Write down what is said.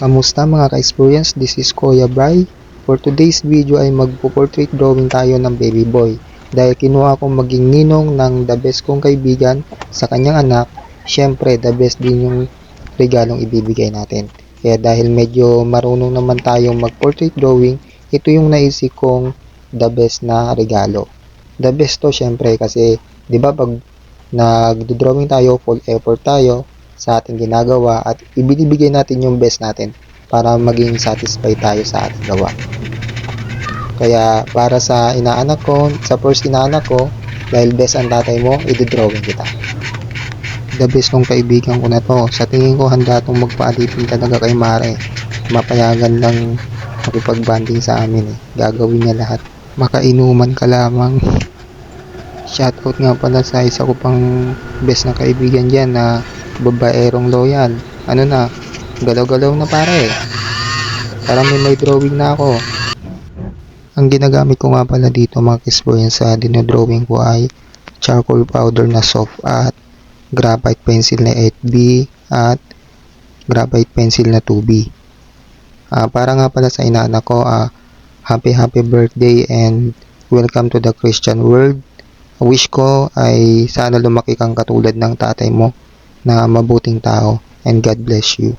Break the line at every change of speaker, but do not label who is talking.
Kamusta mga ka-experience? This is Kuya Bry. For today's video ay magpo-portrait drawing tayo ng baby boy. Dahil kinuha kong maging ninong ng the best kong kaibigan sa kanyang anak, syempre the best din yung regalong ibibigay natin. Kaya dahil medyo marunong naman tayong mag-portrait drawing, ito yung naisip kong the best na regalo. The best to syempre kasi 'di ba pag nagdo-drawing tayo, full effort tayo sa ating ginagawa at ibinibigay natin yung best natin para maging satisfied tayo sa ating gawa. Kaya para sa inaanak ko, sa first inaanak ko, dahil best ang tatay mo, i-drawing kita. The best nung kaibigan ko na to. Sa tingin ko handa itong magpaalipin talaga kay Mare. Mapayagan lang makipag-banding sa amin eh. Gagawin niya lahat. Makainuman ka lamang. Shoutout nga pala sa isa ko pang best na kaibigan dyan na babaerong loyal. Ano na, galaw-galaw na pare. Parang may drawing na ako. Ang ginagamit ko nga pala dito mga experience sa dinodrawing ko ay charcoal powder na soft at graphite pencil na 8B at graphite pencil na 2B. Para nga pala sa inaanak ko, happy birthday and welcome to the Christian world. Wish ko ay sana lumaki kang katulad ng tatay mo na mabuting tao and God bless you.